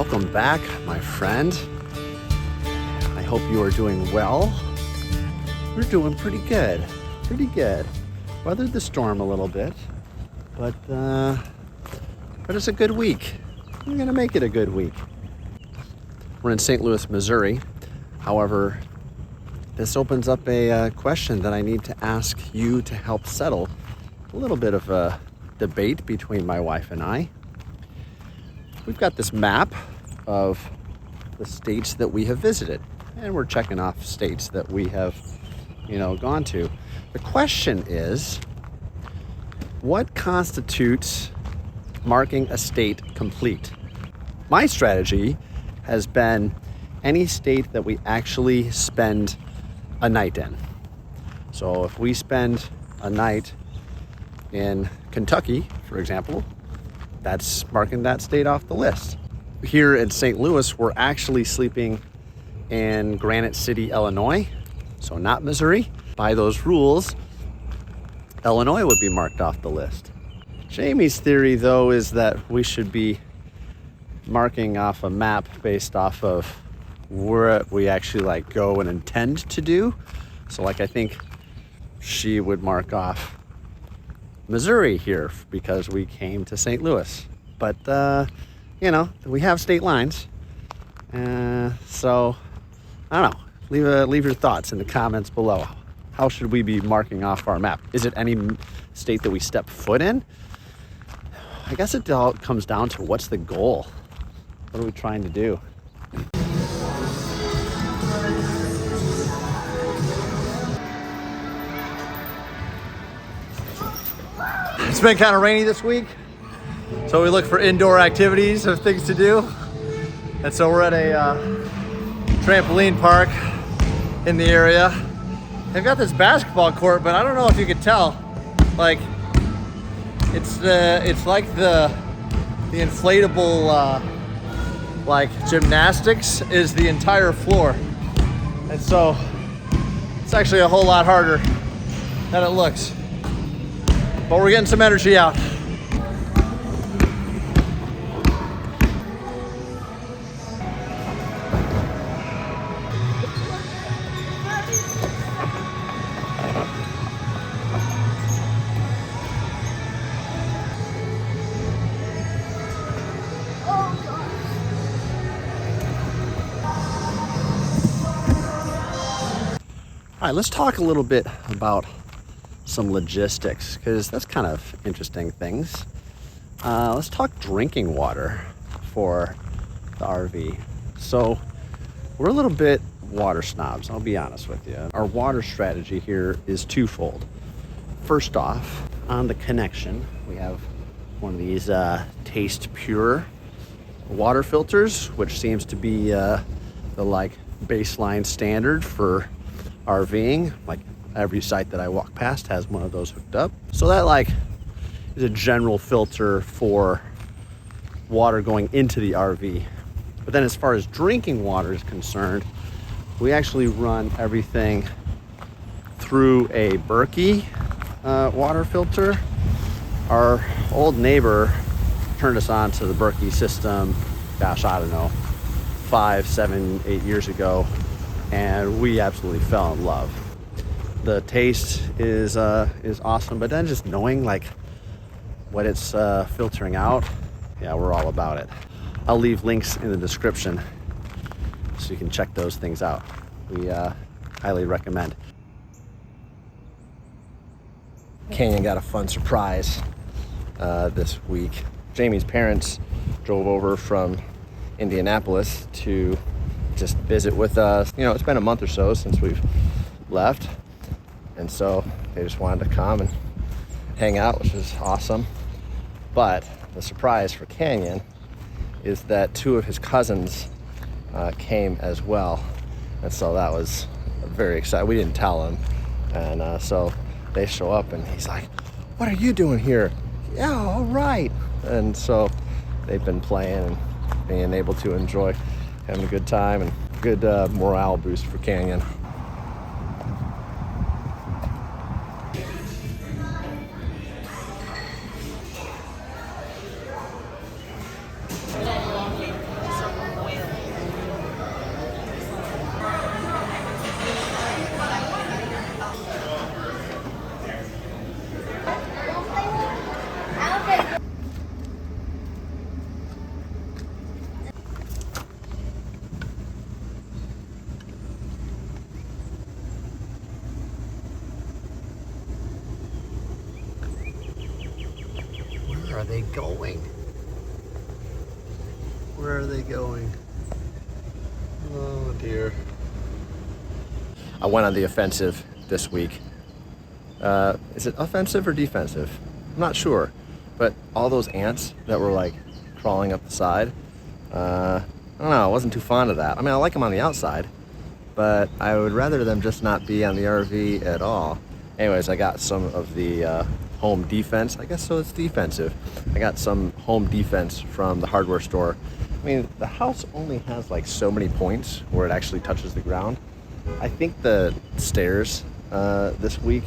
Welcome back, my friend. I hope you are doing well. We're doing pretty good. Weathered the storm a little bit, but it's a good week. We're gonna make it a good week. We're in St. Louis, Missouri. However, this opens up a question that I need to ask you to help settle. A little bit of a debate between my wife and I. We've got this map of the states that we have visited, and we're checking off states that we have, gone to. The question is, what constitutes marking a state complete? My strategy has been any state that we actually spend a night in. So if we spend a night in Kentucky, for example, that's marking that state off the list. Here in St. Louis, we're actually sleeping in Granite City, Illinois, so not Missouri. By those rules, Illinois would be marked off the list. Jamie's theory, though, is that we should be marking off a map based off of where we actually go and intend to do. So I think she would mark off Missouri here because we came to St. Louis. But, we have state lines. So, I don't know. Leave your thoughts in the comments below. How should we be marking off our map? Is it any state that we step foot in? I guess it all comes down to what's the goal? What are we trying to do? It's been kind of rainy this week, so we look for indoor activities or things to do. And so we're at a trampoline park in the area. They've got this basketball court, but I don't know if you could tell. It's like the inflatable gymnastics is the entire floor. And so it's actually a whole lot harder than it looks. But we're getting some energy out. All right, let's talk a little bit about some logistics, because that's kind of interesting things. Let's talk drinking water for the RV. So we're a little bit water snobs, I'll be honest with you. Our water strategy here is twofold. First off, on the connection, we have one of these Taste Pure water filters, which seems to be the baseline standard for RVing. Every site that I walk past has one of those hooked up. So that is a general filter for water going into the RV. But then as far as drinking water is concerned, we actually run everything through a Berkey water filter. Our old neighbor turned us on to the Berkey system, I don't know, 5, 7, 8 years ago, and we absolutely fell in love. The taste is awesome, but then just knowing what it's filtering out, yeah, we're all about it. I'll leave links in the description so you can check those things out. We highly recommend. Canyon got a fun surprise this week. Jamie's parents drove over from Indianapolis to just visit with us. It's been a month or so since we've left. And so they just wanted to come and hang out, which is awesome. But the surprise for Canyon is that 2 of his cousins came as well. And so that was very exciting. We didn't tell him. And so they show up and he's like, "What are you doing here?" "Yeah, all right." And so they've been playing and being able to enjoy having a good time and good morale boost for Canyon. they going? Where are they going? Oh dear. I went on the offensive this week. Is it offensive or defensive? I'm not sure. But all those ants that were like crawling up the side, I don't know, I wasn't too fond of that. I mean, I like them on the outside, but I would rather them just not be on the RV at all. Anyways, I got some of the home defense. I guess so it's defensive. I got some home defense from the hardware store. I mean, the house only has like so many points where it actually touches the ground. I think the stairs this week,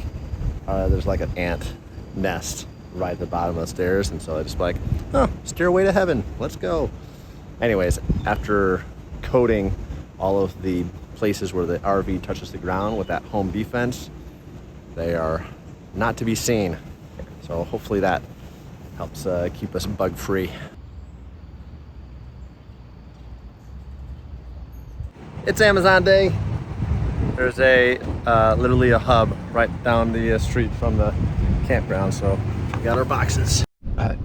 there's like an ant nest right at the bottom of the stairs, and so I just like, oh, stairway to heaven, let's go. Anyways, after coating all of the places where the RV touches the ground with that home defense, they are not to be seen. So hopefully that helps keep us bug free. It's Amazon day. There's literally a hub right down the street from the campground, so we got our boxes. A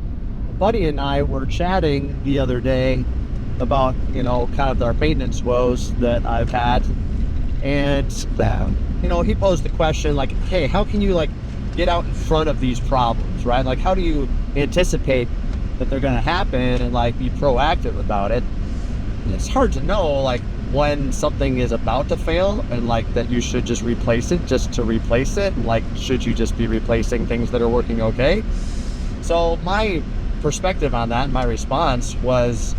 buddy and I were chatting the other day about, kind of our maintenance woes that I've had. And, he posed the question like, hey, how can you get out in front of these problems, right? Like, how do you anticipate that they're going to happen and be proactive about it? And it's hard to know, when something is about to fail and that you should just replace it just to replace it. Should you just be replacing things that are working okay? So my perspective on that, my response was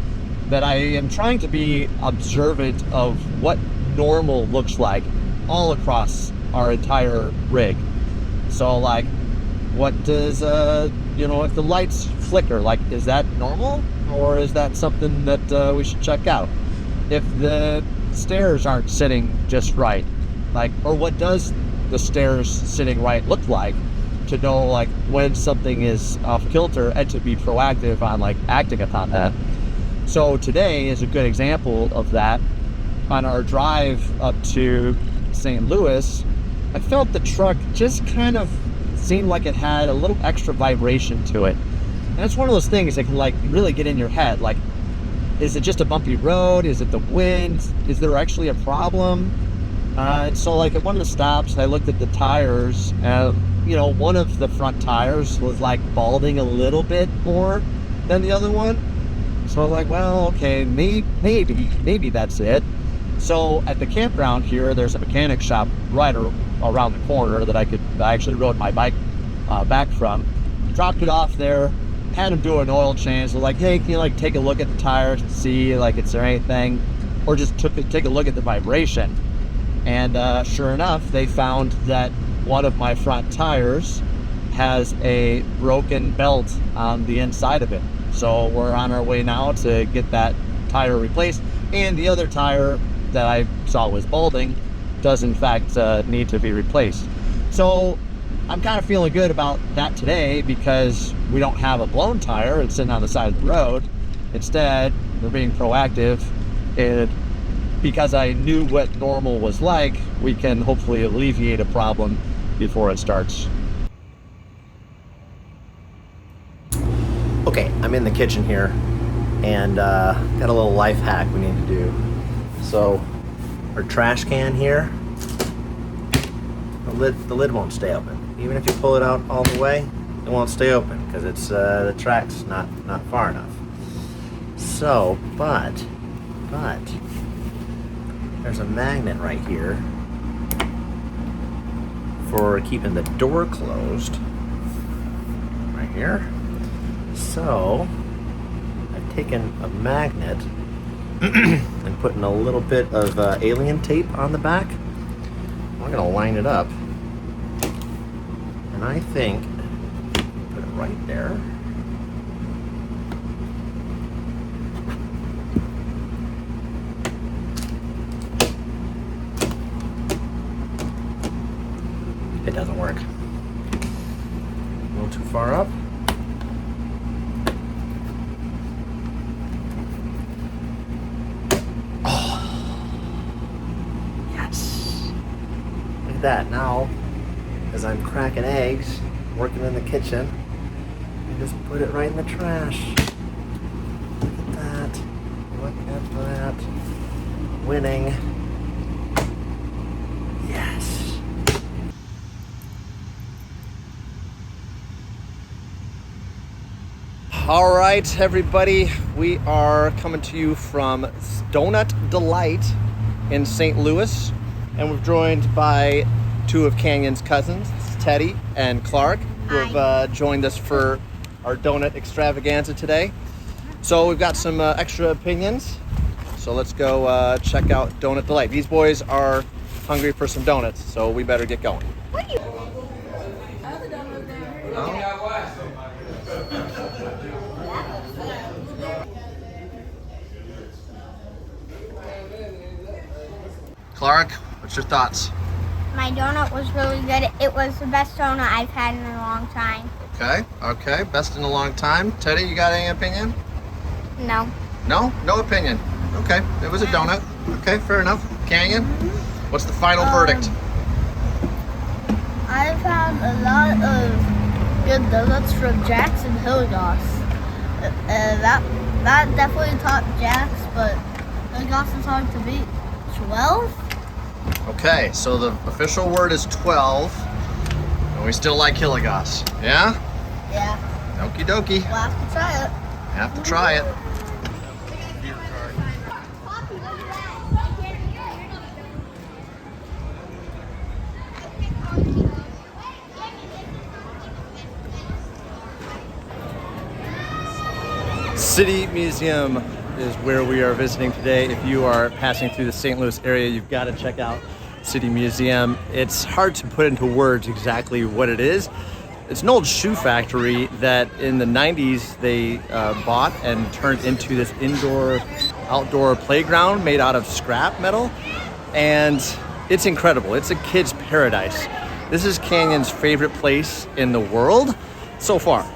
that I am trying to be observant of what normal looks like all across our entire rig. So what does if the lights flicker, is that normal, or is that something that we should check out? If the stairs aren't sitting just right, or what does the stairs sitting right look like, to know when something is off kilter and to be proactive on acting upon that. So today is a good example of that. On our drive up to St. Louis, I felt the truck just kind of seemed like it had a little extra vibration to it. And it's one of those things that can really get in your head. Is it just a bumpy road? Is it the wind? Is there actually a problem? And so at one of the stops, I looked at the tires. One of the front tires was balding a little bit more than the other one. So I was well, okay, maybe that's it. So at the campground here, there's a mechanic shop right around the corner that I actually rode my bike back from. Dropped it off there, had him do an oil change. So hey, can you take a look at the tires and see is there anything, or just take a look at the vibration? And sure enough, they found that one of my front tires has a broken belt on the inside of it. So we're on our way now to get that tire replaced. And the other tire that I saw was balding does in fact need to be replaced. So I'm kind of feeling good about that today, because we don't have a blown tire and sitting on the side of the road. Instead, we're being proactive, and because I knew what normal was like, we can hopefully alleviate a problem before it starts. Okay, I'm in the kitchen here, and got a little life hack we need to do. So our trash can here, the lid won't stay open. Even if you pull it out all the way, it won't stay open because it's the track's not far enough. So, but there's a magnet right here for keeping the door closed. Right here. So I've taken a magnet and putting a little bit of alien tape on the back. I'm gonna line it up, and I think put it right there. It doesn't work. A little too far up. That now, as I'm cracking eggs, working in the kitchen, You just put it right in the trash. Look at that. Look at that. Winning. Yes. All right, everybody. We are coming to you from Donut Delight in St. Louis. And we're joined by two of Canyon's cousins, Teddy and Clark, who have joined us for our donut extravaganza today. So we've got some extra opinions. So let's go check out Donut Delight. These boys are hungry for some donuts, so we better get going. Clark, what's your thoughts? My donut was really good. It was the best donut I've had in a long time. Okay, best in a long time. Teddy, you got any opinion? No. No? No opinion. Okay, it was a donut. Okay, fair enough. Canyon, what's the final verdict? I've had a lot of good donuts from Jack's and Hilligoss. That definitely topped Jack's, but Hilligoss is hard to beat. 12? Okay, so the official word is 12, and we still like Hilligoss. Yeah? Yeah. Okie dokie. We'll have to try it. Have to try it. City Museum is where we are visiting today. If you are passing through the St. Louis area, you've got to check out City Museum. It's hard to put into words exactly what it is. It's an old shoe factory that in the 90s they bought and turned into this outdoor playground made out of scrap metal. And it's incredible. It's a kid's paradise. This is Canyon's favorite place in the world so far.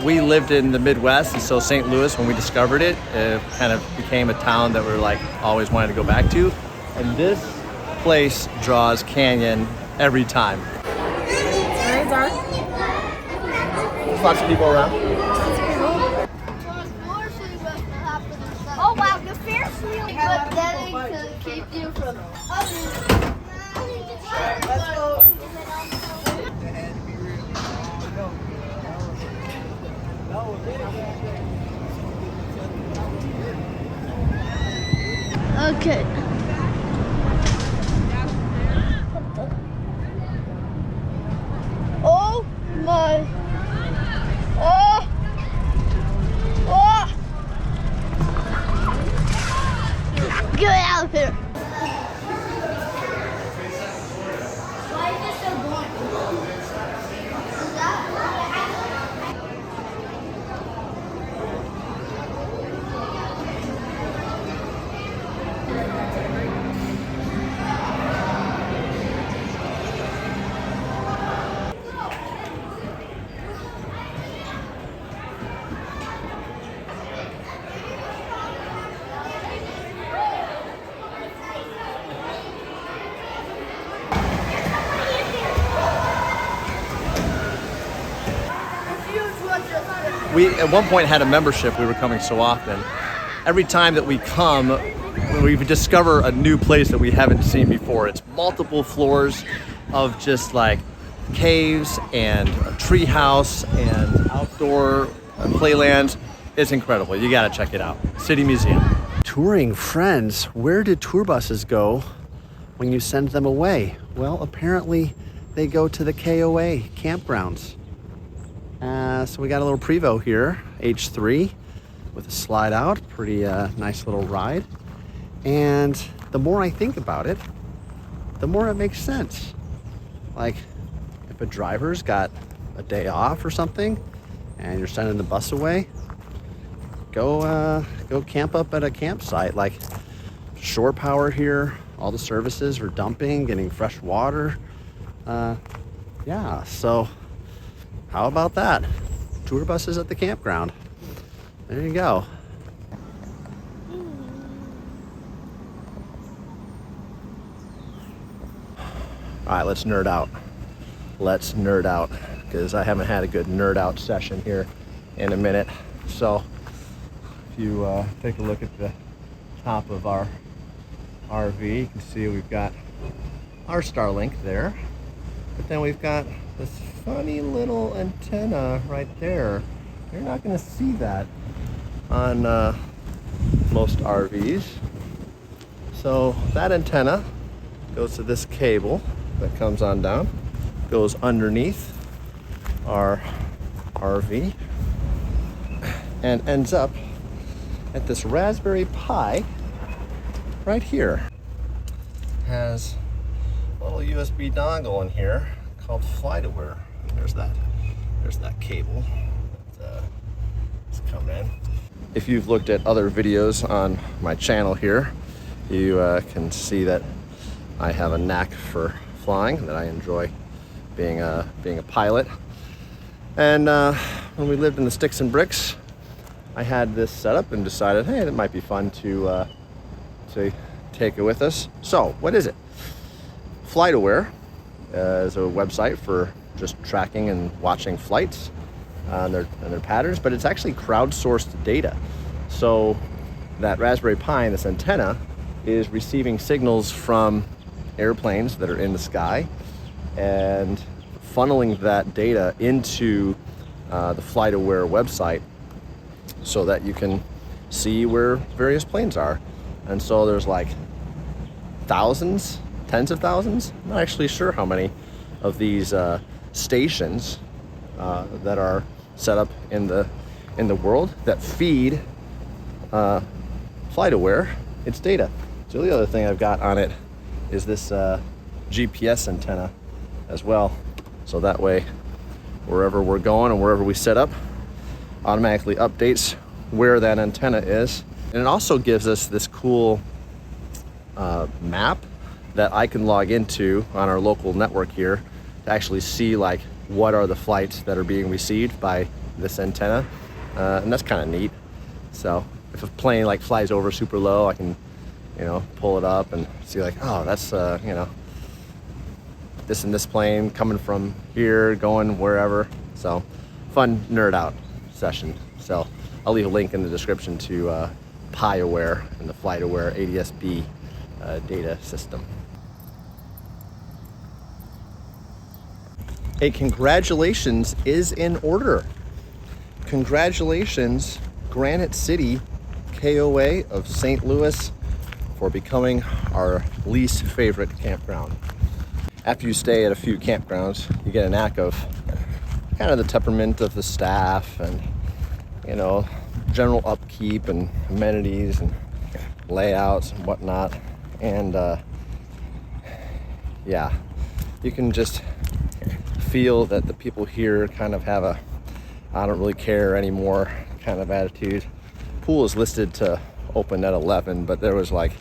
We lived in the Midwest, and so St. Louis, when we discovered it, kind of became a town that we're like always wanted to go back to. And this place draws Canyon every time. There's lots of people around. Oh wow, the Ferris wheel good getting to keep you from Let's go. Okay. Oh my. Oh. Oh. Get out of here. Why is this so boring? We at one point had a membership. We were coming so often. Every time that we come, we discover a new place that we haven't seen before. It's multiple floors of just like caves and a tree house and outdoor playland. It's incredible. You gotta check it out. City Museum. Touring friends. Where do tour buses go when you send them away? Well, apparently they go to the KOA campgrounds. So we got a little Prevost here, H3, with a slide out. Pretty nice little ride. And the more I think about it, the more it makes sense. Like, if a driver's got a day off or something, and you're sending the bus away, go camp up at a campsite. Like, shore power here, all the services are dumping, getting fresh water. Yeah, so how about that? Tour buses at the campground. There you go. All right, let's nerd out. Let's nerd out. because I haven't had a good nerd out session here in a minute. So if you take a look at the top of our RV, you can see we've got our Starlink there, but then we've got this funny little antenna right there. You're not going to see that on most RVs. So that antenna goes to this cable that comes on down, goes underneath our RV, and ends up at this Raspberry Pi right here. Has a little USB dongle in here called FlightAware. There's that cable that's coming in. If you've looked at other videos on my channel here, you can see that I have a knack for flying, that I enjoy being a pilot. And when we lived in the sticks and bricks, I had this set up and decided, hey, it might be fun to take it with us. So, what is it? FlightAware is a website for just tracking and watching flights and their patterns, but it's actually crowdsourced data. So that Raspberry Pi, this antenna, is receiving signals from airplanes that are in the sky and funneling that data into the FlightAware website so that you can see where various planes are. And so there's like thousands, tens of thousands, I'm not actually sure how many of these stations that are set up in the world that feed FlightAware its data. So the other thing I've got on it is this GPS antenna as well. So that way, wherever we're going and wherever we set up, automatically updates where that antenna is. And it also gives us this cool map that I can log into on our local network here to actually see like what are the flights that are being received by this antenna, and that's kind of neat. So if a plane like flies over super low, I can, you know, pull it up and see like, oh, that's you know, this and this plane coming from here going wherever. So fun nerd out session. So I'll leave a link in the description to PiAware and the FlightAware ADS-B data system. Hey, congratulations is in order. Congratulations, Granite City KOA of St. Louis, for becoming our least favorite campground. After you stay at a few campgrounds, you get a knack of kind of the temperament of the staff and, you know, general upkeep and amenities and layouts and whatnot. And yeah, you can just feel that the people here kind of have a I don't really care anymore kind of attitude. Pool is listed to open at 11, but there was like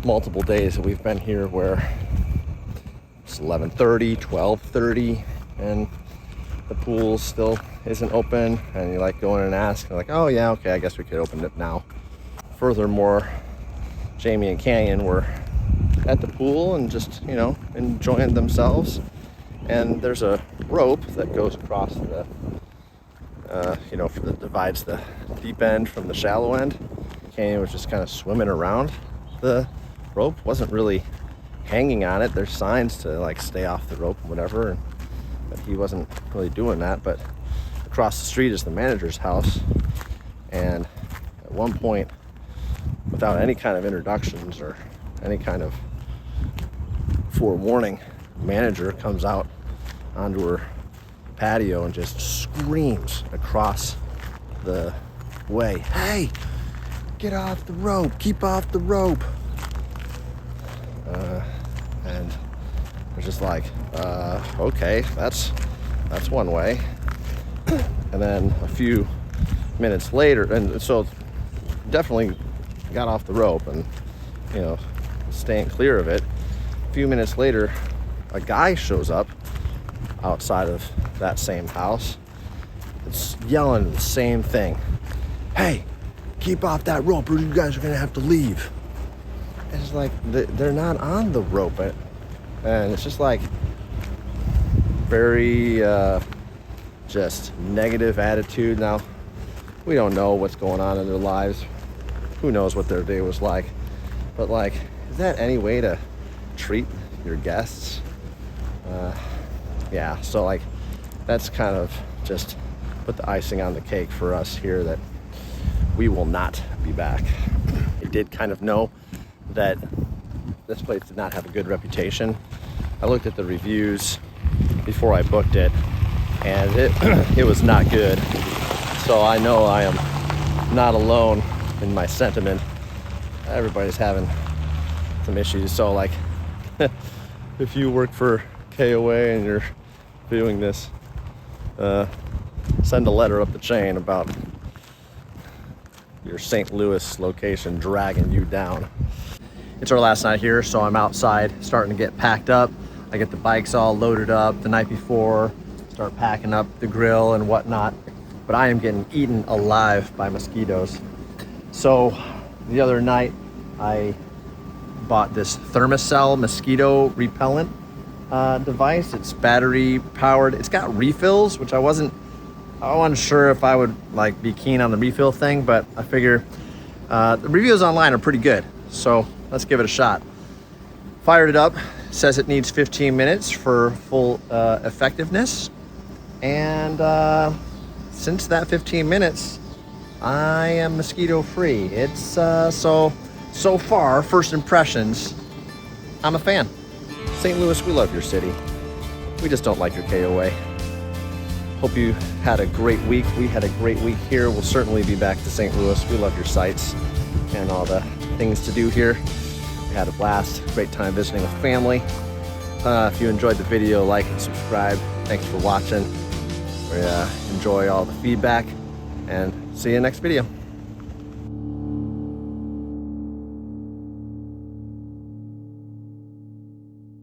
multiple days that we've been here where it's 11:30, 12:30, and the pool still isn't open, and you like go in and ask, and like, oh yeah, okay, I guess we could open it now. Furthermore, Jamie and Canyon were at the pool and just, you know, enjoying themselves. And there's a rope that goes across the, you know, that divides the deep end from the shallow end. Canyon was just kind of swimming around the rope, wasn't really hanging on it. There's signs to like stay off the rope and whatever, but he wasn't really doing that. But across the street is the manager's house, and at one point, without any kind of introductions or any kind of forewarning, manager comes out onto her patio and just screams across the way, "Hey, get off the rope, keep off the rope." And we're just like, okay, that's one way. And then a few minutes later, and so definitely got off the rope and, you know, staying clear of it. A few minutes later, a guy shows up outside of that same house. It's yelling the same thing. "Hey, keep off that rope or you guys are gonna have to leave." And it's like, they're not on the rope. And it's just like, very just negative attitude. Now, we don't know what's going on in their lives. Who knows what their day was like? But like, is that any way to treat your guests? Yeah, so like, that's kind of just put the icing on the cake for us here that we will not be back. I did kind of know that this place did not have a good reputation. I looked at the reviews before I booked it, and it was not good. So I know I am not alone in my sentiment. Everybody's having some issues. So like, if you work for KOA and you're viewing this, send a letter up the chain about your St. Louis location dragging you down. It's our last night here, so I'm outside starting to get packed up. I get the bikes all loaded up the night before, start packing up the grill and whatnot. But I am getting eaten alive by mosquitoes. So the other night I bought this Thermacell mosquito repellent device. It's battery powered. It's got refills, which I wasn't sure if I would like be keen on the refill thing, but I figure the reviews online are pretty good. So let's give it a shot. Fired it up. Says it needs 15 minutes for full effectiveness. And since that 15 minutes, I am mosquito free. It's so far, first impressions, I'm a fan. St. Louis, we love your city. We just don't like your KOA. Hope you had a great week. We had a great week here. We'll certainly be back to St. Louis. We love your sights and all the things to do here. We had a blast. Great time visiting with family. If you enjoyed the video, like and subscribe. Thanks for watching. We enjoy all the feedback, and see you next video.